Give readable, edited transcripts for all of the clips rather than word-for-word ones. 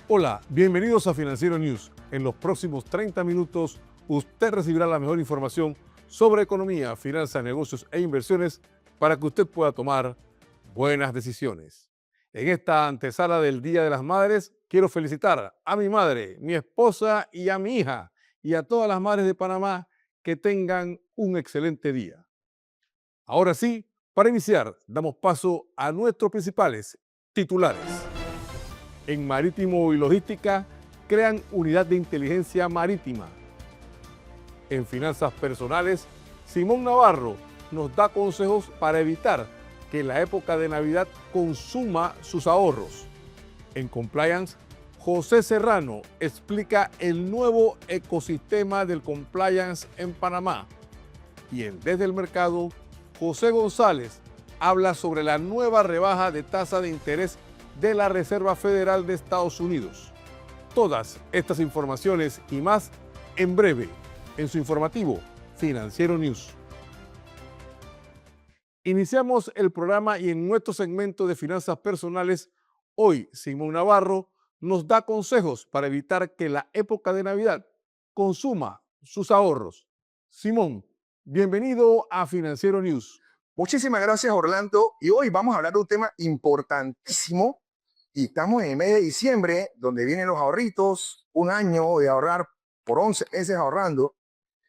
Hola, bienvenidos a Financiero News. En los próximos 30 minutos usted recibirá la mejor información sobre economía, finanzas, negocios e inversiones para que usted pueda tomar buenas decisiones. En esta antesala del Día de las Madres, quiero felicitar a mi madre, mi esposa y a mi hija y a todas las madres de Panamá que tengan un excelente día. Ahora sí, para iniciar, damos paso a nuestros principales titulares. En Marítimo y Logística, crean unidad de inteligencia marítima. En finanzas personales, Simón Navarro nos da consejos para evitar que la época de Navidad consuma sus ahorros. En compliance, José Serrano explica el nuevo ecosistema del compliance en Panamá. Y en Desde el Mercado, José González habla sobre la nueva rebaja de tasa de interés de la Reserva Federal de Estados Unidos. Todas estas informaciones y más en breve en su informativo Financiero News. Iniciamos el programa y en nuestro segmento de finanzas personales, hoy Simón Navarro nos da consejos para evitar que la época de Navidad consuma sus ahorros. Simón, bienvenido a Financiero News. Muchísimas gracias, Orlando. Y hoy vamos a hablar de un tema importantísimo. Y estamos en el mes de diciembre, donde vienen los ahorritos, un año de ahorrar por 11 meses ahorrando,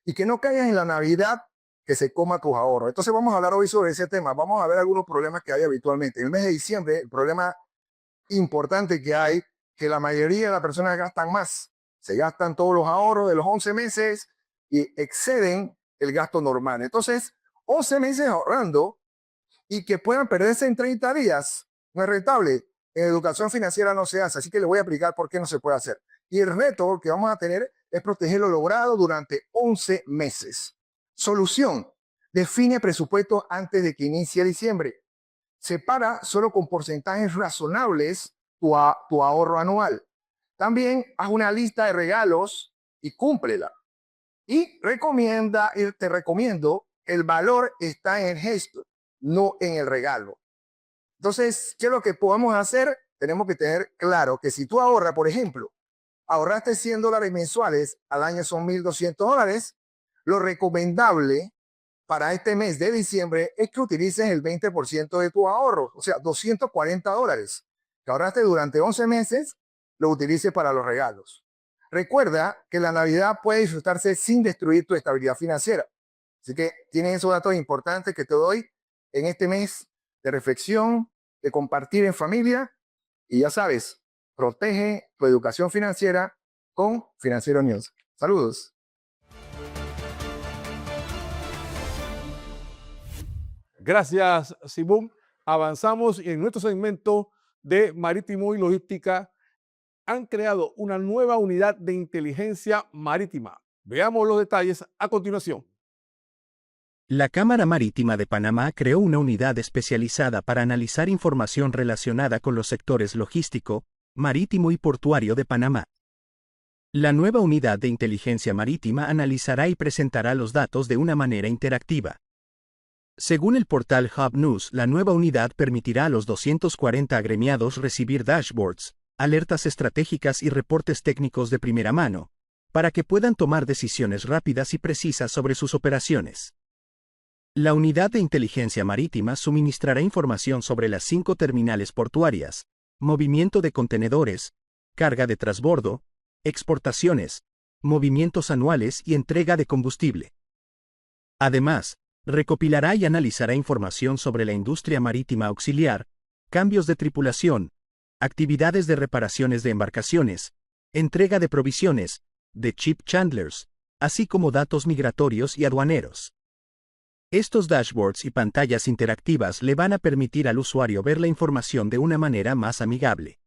y que no caigas en la Navidad que se coma tus ahorros. Entonces vamos a hablar hoy sobre ese tema. Vamos a ver algunos problemas que hay habitualmente. En el mes de diciembre, el problema importante que hay, que la mayoría de las personas gastan más. Se gastan todos los ahorros de los 11 meses y exceden el gasto normal. Entonces, 11 meses ahorrando y que puedan perderse en 30 días no es rentable. En educación financiera no se hace, así que les voy a explicar por qué no se puede hacer. Y el reto que vamos a tener es proteger lo logrado durante 11 meses. Solución: define presupuesto antes de que inicie diciembre. Separa solo con porcentajes razonables tu ahorro anual. También haz una lista de regalos y cúmplela. Y te recomiendo, el valor está en el gesto, no en el regalo. Entonces, ¿qué es lo que podemos hacer? Tenemos que tener claro que si tú ahorras, por ejemplo, ahorraste $100 mensuales, al año son $1,200, lo recomendable para este mes de diciembre es que utilices el 20% de tu ahorro, o sea, $240 que ahorraste durante 11 meses, lo utilices para los regalos. Recuerda que la Navidad puede disfrutarse sin destruir tu estabilidad financiera. Así que tienes esos datos importantes que te doy en este mes de reflexión, de compartir en familia. Y ya sabes, protege tu educación financiera con Financiero News. Saludos. Gracias, Simón. Avanzamos y en nuestro segmento de Marítimo y Logística han creado una nueva unidad de inteligencia marítima. Veamos los detalles a continuación. La Cámara Marítima de Panamá creó una unidad especializada para analizar información relacionada con los sectores logístico, marítimo y portuario de Panamá. La nueva unidad de inteligencia marítima analizará y presentará los datos de una manera interactiva. Según el portal Hub News, la nueva unidad permitirá a los 240 agremiados recibir dashboards, alertas estratégicas y reportes técnicos de primera mano, para que puedan tomar decisiones rápidas y precisas sobre sus operaciones. La unidad de inteligencia marítima suministrará información sobre las 5 terminales portuarias, movimiento de contenedores, carga de transbordo, exportaciones, movimientos anuales y entrega de combustible. Además, recopilará y analizará información sobre la industria marítima auxiliar, cambios de tripulación, actividades de reparaciones de embarcaciones, entrega de provisiones, de ship chandlers, así como datos migratorios y aduaneros. Estos dashboards y pantallas interactivas le van a permitir al usuario ver la información de una manera más amigable.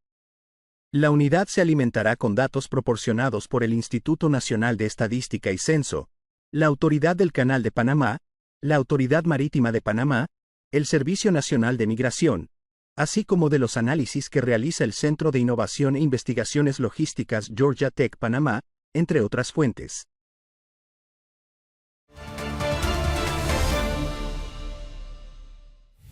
La unidad se alimentará con datos proporcionados por el Instituto Nacional de Estadística y Censo, la Autoridad del Canal de Panamá, la Autoridad Marítima de Panamá, el Servicio Nacional de Migración, así como de los análisis que realiza el Centro de Innovación e Investigaciones Logísticas Georgia Tech Panamá, entre otras fuentes.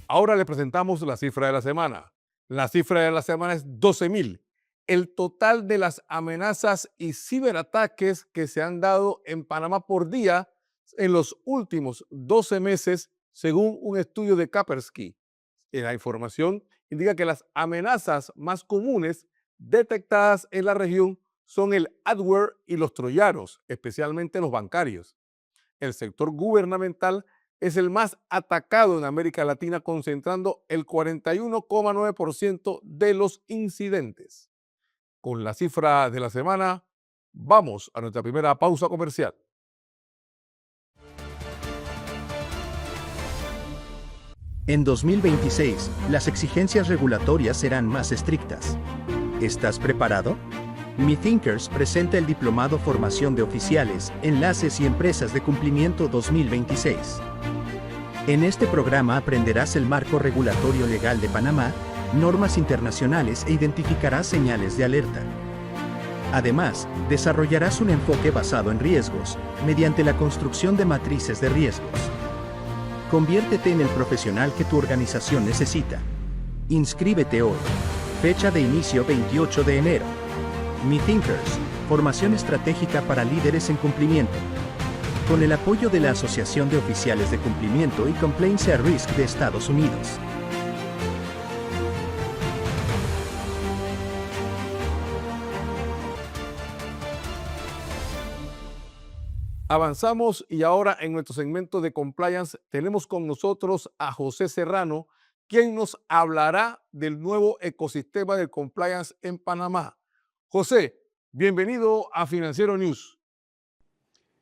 Ahora le presentamos la cifra de la semana. La cifra de la semana es 12.000. el total de las amenazas y ciberataques que se han dado en Panamá por día en los últimos 12 meses, según un estudio de Kaspersky. La información indica que las amenazas más comunes detectadas en la región son el adware y los troyanos, especialmente los bancarios. El sector gubernamental es el más atacado en América Latina, concentrando el 41,9% de los incidentes. Con la cifra de la semana, vamos a nuestra primera pausa comercial. En 2026, las exigencias regulatorias serán más estrictas. ¿Estás preparado? Mi Thinkers presenta el Diplomado Formación de Oficiales, Enlaces y Empresas de Cumplimiento 2026. En este programa aprenderás el marco regulatorio legal de Panamá, normas internacionales e identificarás señales de alerta. Además, desarrollarás un enfoque basado en riesgos, mediante la construcción de matrices de riesgos. Conviértete en el profesional que tu organización necesita. Inscríbete hoy. Fecha de inicio 28 de enero. Mi Thinkers, formación estratégica para líderes en cumplimiento. Con el apoyo de la Asociación de Oficiales de Cumplimiento y Compliance at Risk de Estados Unidos. Avanzamos y ahora en nuestro segmento de compliance tenemos con nosotros a José Serrano, quien nos hablará del nuevo ecosistema de compliance en Panamá. José, bienvenido a Financiero News.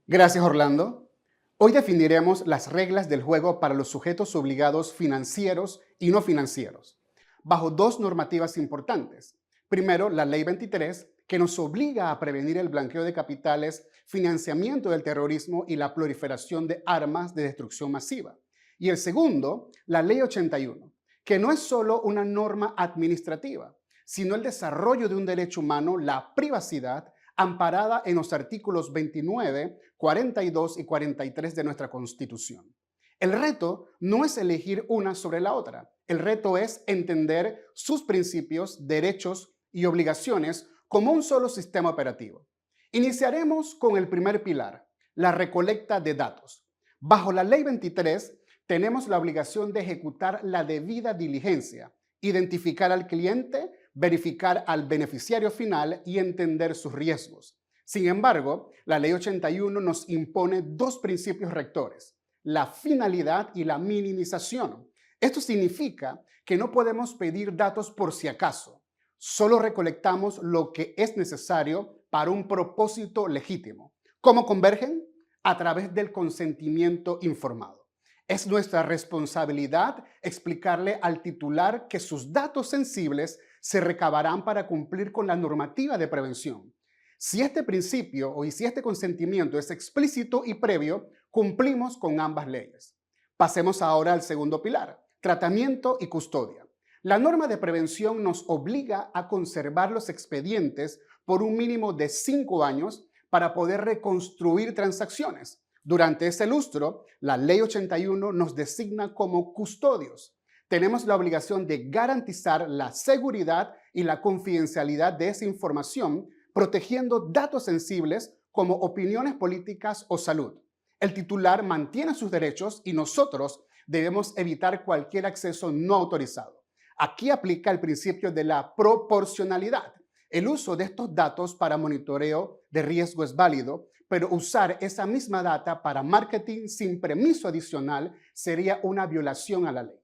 Gracias, Orlando. Hoy definiremos las reglas del juego para los sujetos obligados financieros y no financieros, bajo dos normativas importantes. Primero, la Ley 23, que nos obliga a prevenir el blanqueo de capitales, financiamiento del terrorismo y la proliferación de armas de destrucción masiva. Y el segundo, la Ley 81, que no es solo una norma administrativa, sino el desarrollo de un derecho humano, la privacidad, amparada en los artículos 29, 42 y 43 de nuestra Constitución. El reto no es elegir una sobre la otra. El reto es entender sus principios, derechos y obligaciones como un solo sistema operativo. Iniciaremos con el primer pilar, la recolecta de datos. Bajo la Ley 23, tenemos la obligación de ejecutar la debida diligencia, identificar al cliente, verificar al beneficiario final y entender sus riesgos. Sin embargo, la Ley 81 nos impone dos principios rectores, la finalidad y la minimización. Esto significa que no podemos pedir datos por si acaso. Solo recolectamos lo que es necesario para un propósito legítimo. ¿Cómo convergen? A través del consentimiento informado. Es nuestra responsabilidad explicarle al titular que sus datos sensibles se recabarán para cumplir con la normativa de prevención. Si este principio si este consentimiento es explícito y previo, cumplimos con ambas leyes. Pasemos ahora al segundo pilar, tratamiento y custodia. La norma de prevención nos obliga a conservar los expedientes por un mínimo de 5 años para poder reconstruir transacciones. Durante ese lustro, la Ley 81 nos designa como custodios. Tenemos la obligación de garantizar la seguridad y la confidencialidad de esa información, protegiendo datos sensibles como opiniones políticas o salud. El titular mantiene sus derechos y nosotros debemos evitar cualquier acceso no autorizado. Aquí aplica el principio de la proporcionalidad. El uso de estos datos para monitoreo de riesgo es válido, pero usar esa misma data para marketing sin permiso adicional sería una violación a la ley.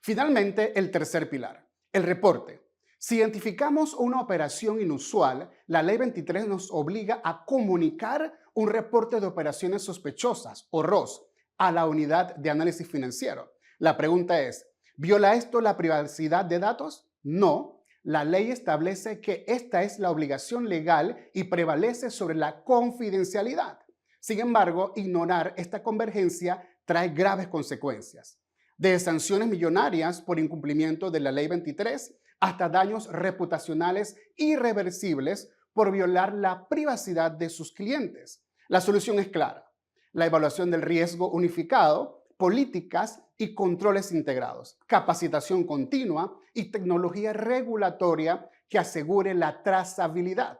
Finalmente, el tercer pilar, el reporte. Si identificamos una operación inusual, la Ley 23 nos obliga a comunicar un reporte de operaciones sospechosas, o ROS, a la unidad de análisis financiero. La pregunta es, ¿viola esto la privacidad de datos? No. La ley establece que esta es la obligación legal y prevalece sobre la confidencialidad. Sin embargo, ignorar esta convergencia trae graves consecuencias, desde sanciones millonarias por incumplimiento de la Ley 23 hasta daños reputacionales irreversibles por violar la privacidad de sus clientes. La solución es clara: la evaluación del riesgo unificado, políticas y controles integrados, capacitación continua y tecnología regulatoria que asegure la trazabilidad.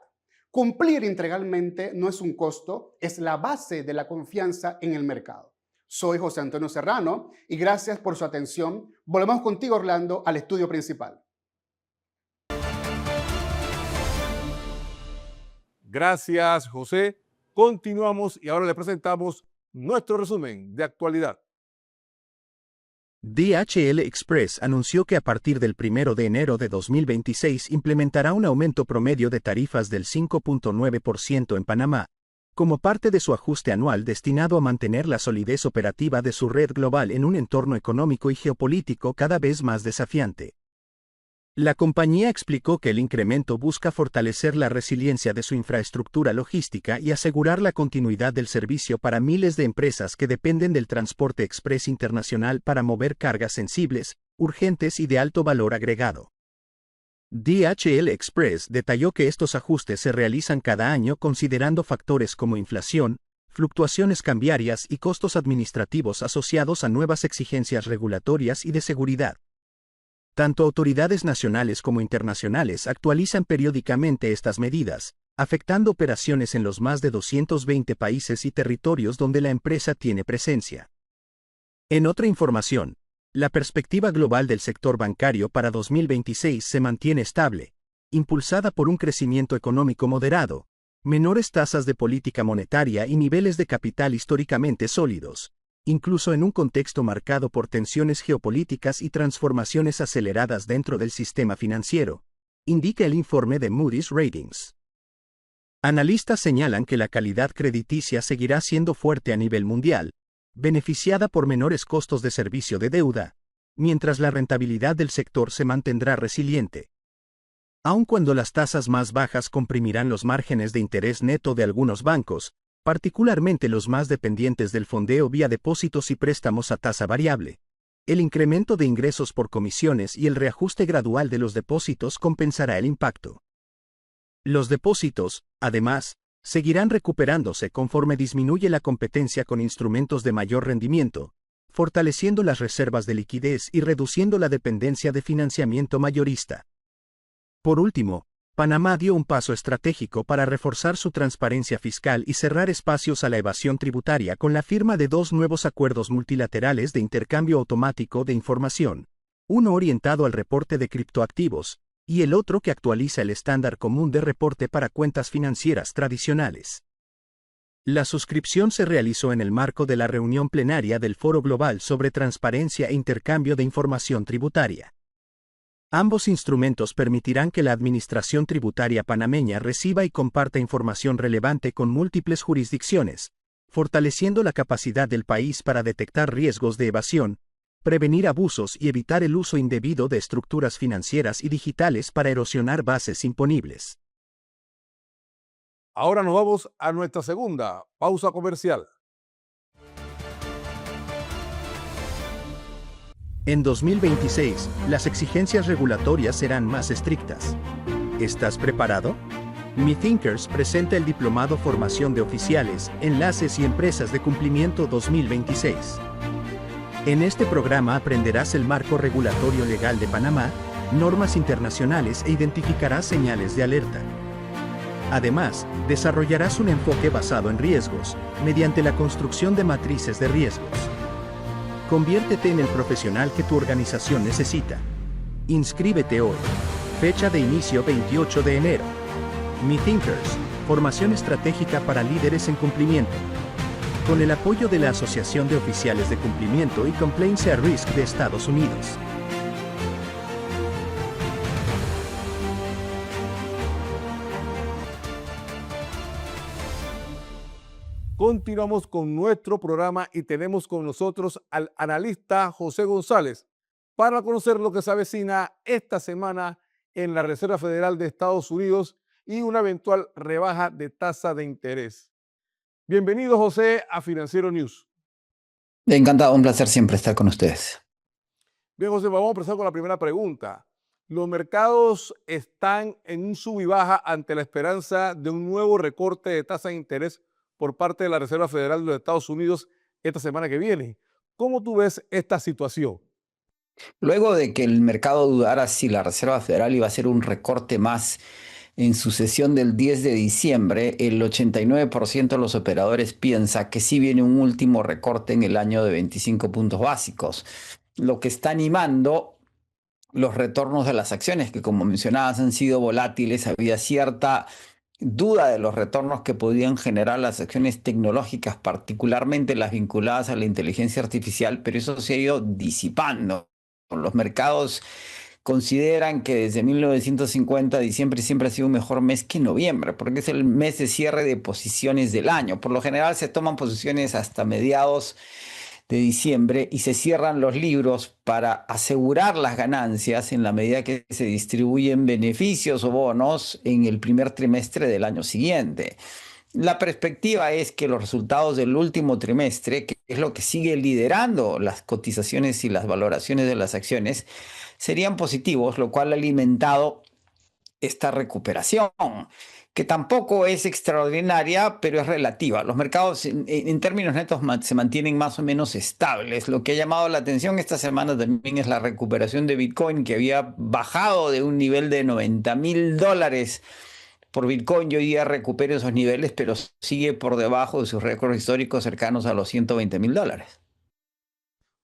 Cumplir integralmente no es un costo, es la base de la confianza en el mercado. Soy José Antonio Serrano y gracias por su atención. Volvemos contigo, Orlando, al estudio principal. Gracias, José. Continuamos y ahora le presentamos nuestro resumen de actualidad. DHL Express anunció que a partir del 1 de enero de 2026 implementará un aumento promedio de tarifas del 5.9% en Panamá, como parte de su ajuste anual destinado a mantener la solidez operativa de su red global en un entorno económico y geopolítico cada vez más desafiante. La compañía explicó que el incremento busca fortalecer la resiliencia de su infraestructura logística y asegurar la continuidad del servicio para miles de empresas que dependen del transporte express internacional para mover cargas sensibles, urgentes y de alto valor agregado. DHL Express detalló que estos ajustes se realizan cada año considerando factores como inflación, fluctuaciones cambiarias y costos administrativos asociados a nuevas exigencias regulatorias y de seguridad. Tanto autoridades nacionales como internacionales actualizan periódicamente estas medidas, afectando operaciones en los más de 220 países y territorios donde la empresa tiene presencia. En otra información, la perspectiva global del sector bancario para 2026 se mantiene estable, impulsada por un crecimiento económico moderado, menores tasas de política monetaria y niveles de capital históricamente sólidos, incluso en un contexto marcado por tensiones geopolíticas y transformaciones aceleradas dentro del sistema financiero, indica el informe de Moody's Ratings. Analistas señalan que la calidad crediticia seguirá siendo fuerte a nivel mundial, beneficiada por menores costos de servicio de deuda, mientras la rentabilidad del sector se mantendrá resiliente. Aun cuando las tasas más bajas comprimirán los márgenes de interés neto de algunos bancos, particularmente los más dependientes del fondeo vía depósitos y préstamos a tasa variable, el incremento de ingresos por comisiones y el reajuste gradual de los depósitos compensará el impacto. Los depósitos, además, seguirán recuperándose conforme disminuye la competencia con instrumentos de mayor rendimiento, fortaleciendo las reservas de liquidez y reduciendo la dependencia de financiamiento mayorista. Por último, Panamá dio un paso estratégico para reforzar su transparencia fiscal y cerrar espacios a la evasión tributaria con la firma de 2 nuevos acuerdos multilaterales de intercambio automático de información, uno orientado al reporte de criptoactivos, y el otro que actualiza el estándar común de reporte para cuentas financieras tradicionales. La suscripción se realizó en el marco de la reunión plenaria del Foro Global sobre Transparencia e Intercambio de Información Tributaria. Ambos instrumentos permitirán que la Administración Tributaria panameña reciba y comparta información relevante con múltiples jurisdicciones, fortaleciendo la capacidad del país para detectar riesgos de evasión, prevenir abusos y evitar el uso indebido de estructuras financieras y digitales para erosionar bases imponibles. Ahora nos vamos a nuestra segunda pausa comercial. En 2026, las exigencias regulatorias serán más estrictas. ¿Estás preparado? Mi Thinkers presenta el Diplomado Formación de Oficiales, Enlaces y Empresas de Cumplimiento 2026. En este programa aprenderás el marco regulatorio legal de Panamá, normas internacionales e identificarás señales de alerta. Además, desarrollarás un enfoque basado en riesgos, mediante la construcción de matrices de riesgos. Conviértete en el profesional que tu organización necesita. Inscríbete hoy. Fecha de inicio 28 de enero. Mi Thinkers, formación estratégica para líderes en cumplimiento. Con el apoyo de la Asociación de Oficiales de Cumplimiento y Compliance at Risk de Estados Unidos. Continuamos con nuestro programa y tenemos con nosotros al analista José González para conocer lo que se avecina esta semana en la Reserva Federal de Estados Unidos y una eventual rebaja de tasa de interés. Bienvenido, José, a Financiero News. Encantado, un placer siempre estar con ustedes. Bien, José, vamos a empezar con la primera pregunta. Los mercados están en un sub y baja ante la esperanza de un nuevo recorte de tasa de interés por parte de la Reserva Federal de los Estados Unidos esta semana que viene. ¿Cómo tú ves esta situación? Luego de que el mercado dudara si la Reserva Federal iba a hacer un recorte más en su sesión del 10 de diciembre, el 89% de los operadores piensa que sí viene un último recorte en el año de 25 puntos básicos, lo que está animando los retornos de las acciones, que como mencionabas han sido volátiles. Había cierta duda de los retornos que podían generar las acciones tecnológicas, particularmente las vinculadas a la inteligencia artificial, pero eso se ha ido disipando. Los mercados consideran que desde 1950 diciembre siempre ha sido un mejor mes que noviembre, porque es el mes de cierre de posiciones del año. Por lo general se toman posiciones hasta mediados de diciembre y se cierran los libros para asegurar las ganancias en la medida que se distribuyen beneficios o bonos en el primer trimestre del año siguiente. La perspectiva es que los resultados del último trimestre, que es lo que sigue liderando las cotizaciones y las valoraciones de las acciones, serían positivos, lo cual ha alimentado esta recuperación, que tampoco es extraordinaria, pero es relativa. Los mercados en términos netos se mantienen más o menos estables. Lo que ha llamado la atención esta semana también es la recuperación de Bitcoin, que había bajado de un nivel de $90,000 por Bitcoin, y hoy día recupera esos niveles, pero sigue por debajo de sus récords históricos cercanos a los $120,000.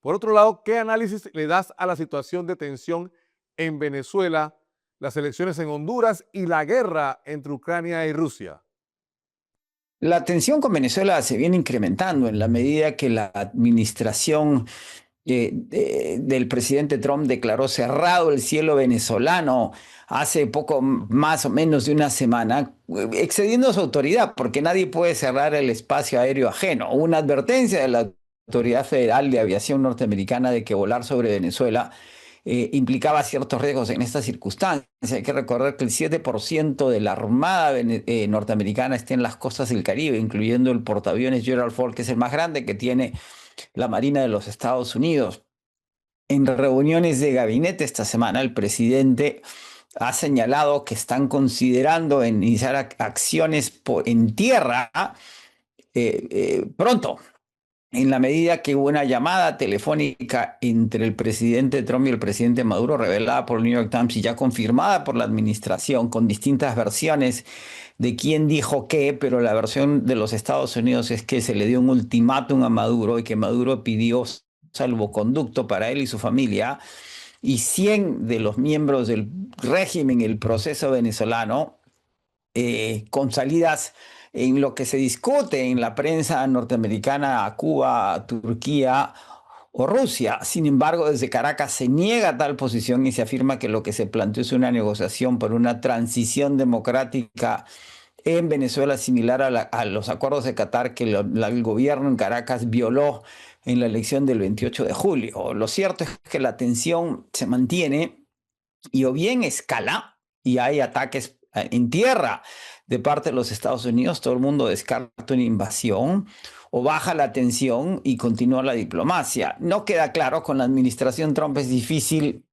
Por otro lado, ¿qué análisis le das a la situación de tensión en Venezuela, las elecciones en Honduras y la guerra entre Ucrania y Rusia? La tensión con Venezuela se viene incrementando en la medida que la administración del presidente Trump declaró cerrado el cielo venezolano hace poco más o menos de una semana, excediendo su autoridad, porque nadie puede cerrar el espacio aéreo ajeno. Una advertencia de la Autoridad Federal de Aviación norteamericana de que volar sobre Venezuela implicaba ciertos riesgos en esta circunstancia. Hay que recordar que el 7% de la Armada norteamericana está en las costas del Caribe, incluyendo el portaaviones Gerald Ford, que es el más grande que tiene la Marina de los Estados Unidos. En reuniones de gabinete esta semana, el presidente ha señalado que están considerando iniciar acciones en tierra pronto, en la medida que hubo una llamada telefónica entre el presidente Trump y el presidente Maduro, revelada por el New York Times y ya confirmada por la administración, con distintas versiones de quién dijo qué, pero la versión de los Estados Unidos es que se le dio un ultimátum a Maduro y que Maduro pidió salvoconducto para él y su familia, y 100 de los miembros del régimen, el proceso venezolano, con salidas en lo que se discute en la prensa norteamericana a Cuba, Turquía o Rusia. Sin embargo, desde Caracas se niega tal posición y se afirma que lo que se planteó es una negociación por una transición democrática en Venezuela similar a los acuerdos de Qatar que el gobierno en Caracas violó en la elección del 28 de julio. Lo cierto es que la tensión se mantiene y o bien escala y hay ataques en tierra de parte de los Estados Unidos, todo el mundo descarta una invasión, o baja la tensión y continúa la diplomacia. No queda claro, con la administración Trump es difícil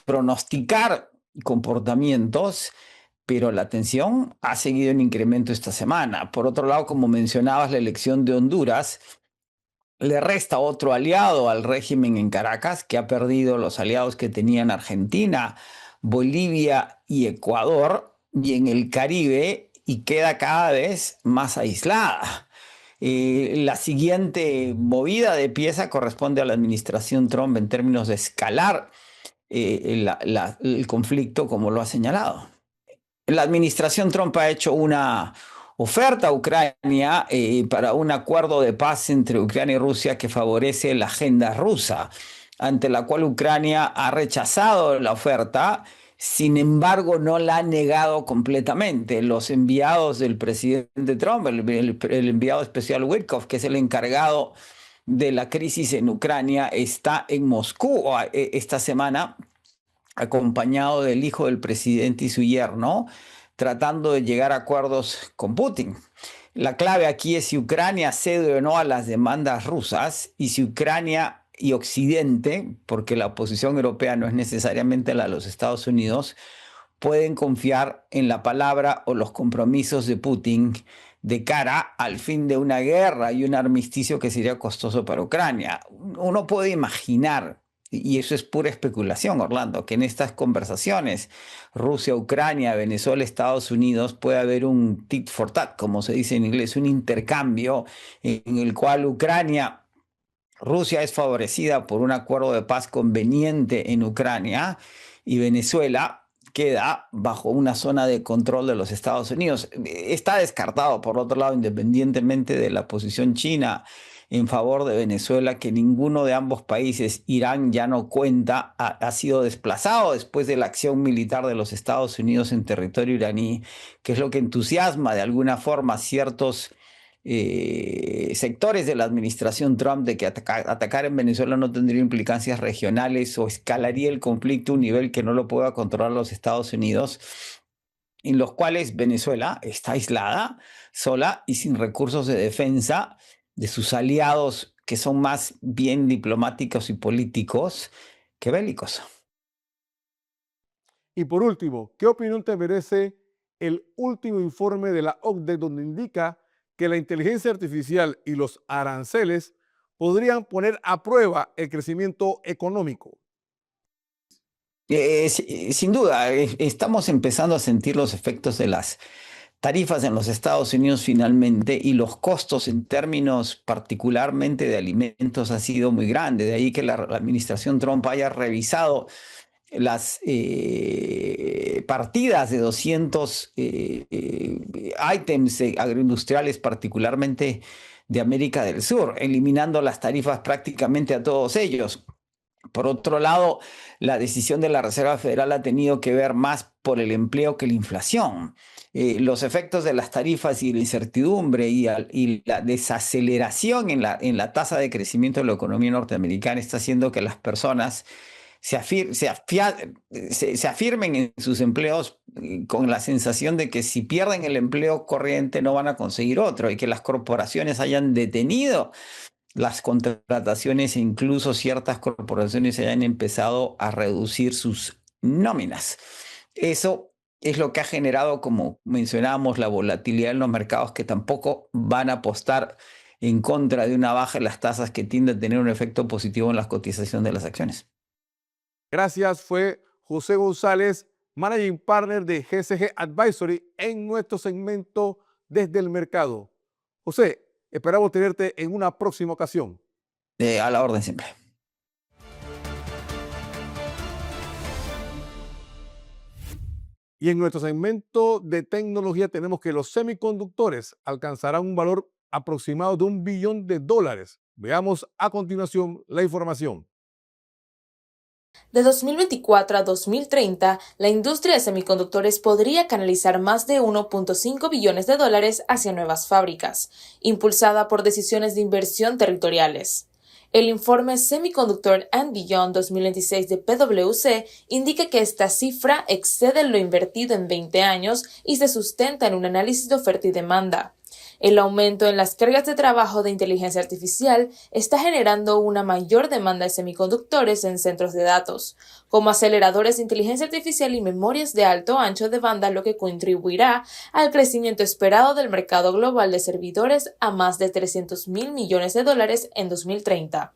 pronosticar comportamientos, pero la tensión ha seguido en incremento esta semana. Por otro lado, como mencionabas, la elección de Honduras le resta otro aliado al régimen en Caracas, que ha perdido los aliados que tenían Argentina, Bolivia y Ecuador, y en el Caribe, y queda cada vez más aislada. La siguiente movida de pieza corresponde a la administración Trump en términos de escalar el conflicto, como lo ha señalado. La administración Trump ha hecho una oferta a Ucrania para un acuerdo de paz entre Ucrania y Rusia que favorece la agenda rusa, ante la cual Ucrania ha rechazado la oferta. Sin embargo, no la ha negado completamente. Los enviados del presidente Trump, el enviado especial Witkoff, que es el encargado de la crisis en Ucrania, está en Moscú esta semana, acompañado del hijo del presidente y su yerno, tratando de llegar a acuerdos con Putin. La clave aquí es si Ucrania cede o no a las demandas rusas, y si Ucrania y Occidente, porque la oposición europea no es necesariamente la de los Estados Unidos, pueden confiar en la palabra o los compromisos de Putin de cara al fin de una guerra y un armisticio que sería costoso para Ucrania. Uno puede imaginar, y eso es pura especulación, Orlando, que en estas conversaciones Rusia, Ucrania, Venezuela, Estados Unidos puede haber un tit for tat, como se dice en inglés, un intercambio en el cual Rusia es favorecida por un acuerdo de paz conveniente en Ucrania y Venezuela queda bajo una zona de control de los Estados Unidos. Está descartado, por otro lado, independientemente de la posición china en favor de Venezuela, que ninguno de ambos países, Irán ya no cuenta, ha sido desplazado después de la acción militar de los Estados Unidos en territorio iraní, que es lo que entusiasma de alguna forma ciertos sectores de la administración Trump de que atacar en Venezuela no tendría implicancias regionales o escalaría el conflicto a un nivel que no lo pueda controlar los Estados Unidos, en los cuales Venezuela está aislada, sola y sin recursos de defensa de sus aliados, que son más bien diplomáticos y políticos que bélicos. Y por último, ¿qué opinión te merece el último informe de la OCDE donde indica que la inteligencia artificial y los aranceles podrían poner a prueba el crecimiento económico? Sin duda, estamos empezando a sentir los efectos de las tarifas en los Estados Unidos finalmente, y los costos en términos particularmente de alimentos ha sido muy grande. De ahí que la administración Trump haya revisado las partidas de 200 ítems agroindustriales, particularmente de América del Sur, eliminando las tarifas prácticamente a todos ellos. Por otro lado, la decisión de la Reserva Federal ha tenido que ver más por el empleo que la inflación. Los efectos de las tarifas y la incertidumbre y la desaceleración en la tasa de crecimiento de la economía norteamericana está haciendo que las personas se afirmen en sus empleos con la sensación de que si pierden el empleo corriente no van a conseguir otro, y que las corporaciones hayan detenido las contrataciones e incluso ciertas corporaciones hayan empezado a reducir sus nóminas. Eso es lo que ha generado, como mencionábamos, la volatilidad en los mercados, que tampoco van a apostar en contra de una baja en las tasas que tiende a tener un efecto positivo en la cotización de las acciones. Gracias, fue José González, Managing Partner de GSG Advisory, en nuestro segmento Desde el Mercado. José, esperamos tenerte en una próxima ocasión. A la orden siempre. Y en nuestro segmento de tecnología tenemos que los semiconductores alcanzarán un valor aproximado de $1 billón. Veamos a continuación la información. De 2024 a 2030, la industria de semiconductores podría canalizar más de $1.5 billones hacia nuevas fábricas, impulsada por decisiones de inversión territoriales. El informe Semiconductor and Beyond 2026 de PwC indica que esta cifra excede lo invertido en 20 años y se sustenta en un análisis de oferta y demanda. El aumento en las cargas de trabajo de inteligencia artificial está generando una mayor demanda de semiconductores en centros de datos, como aceleradores de inteligencia artificial y memorias de alto ancho de banda, lo que contribuirá al crecimiento esperado del mercado global de servidores a más de $300.000 millones en 2030.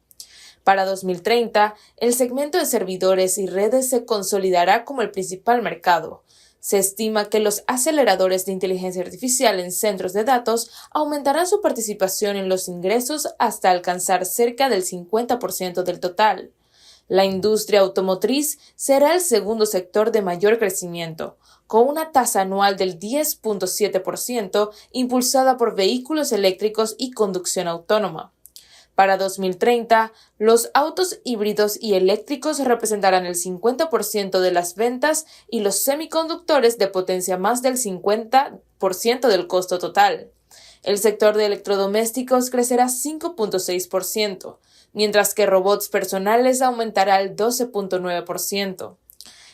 Para 2030, el segmento de servidores y redes se consolidará como el principal mercado. Se estima que los aceleradores de inteligencia artificial en centros de datos aumentarán su participación en los ingresos hasta alcanzar cerca del 50% del total. La industria automotriz será el segundo sector de mayor crecimiento, con una tasa anual del 10.7%, impulsada por vehículos eléctricos y conducción autónoma. Para 2030, los autos híbridos y eléctricos representarán el 50% de las ventas y los semiconductores de potencia más del 50% del costo total. El sector de electrodomésticos crecerá 5.6%, mientras que robots personales aumentará el 12.9%.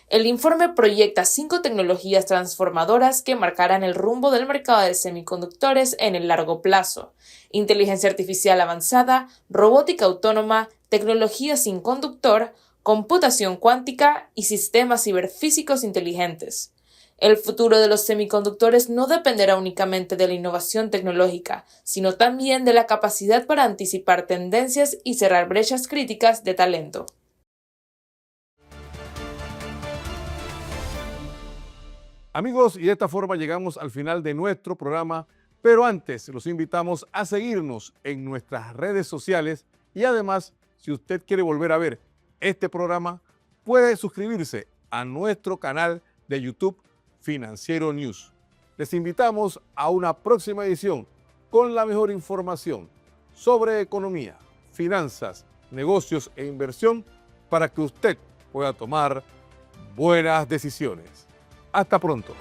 El informe proyecta 5 tecnologías transformadoras que marcarán el rumbo del mercado de semiconductores en el largo plazo: inteligencia artificial avanzada, robótica autónoma, tecnología sin conductor, computación cuántica y sistemas ciberfísicos inteligentes. El futuro de los semiconductores no dependerá únicamente de la innovación tecnológica, sino también de la capacidad para anticipar tendencias y cerrar brechas críticas de talento. Amigos, y de esta forma llegamos al final de nuestro programa, pero antes los invitamos a seguirnos en nuestras redes sociales y además, si usted quiere volver a ver este programa, puede suscribirse a nuestro canal de YouTube Financiero News. Les invitamos a una próxima edición con la mejor información sobre economía, finanzas, negocios e inversión para que usted pueda tomar buenas decisiones. Hasta pronto.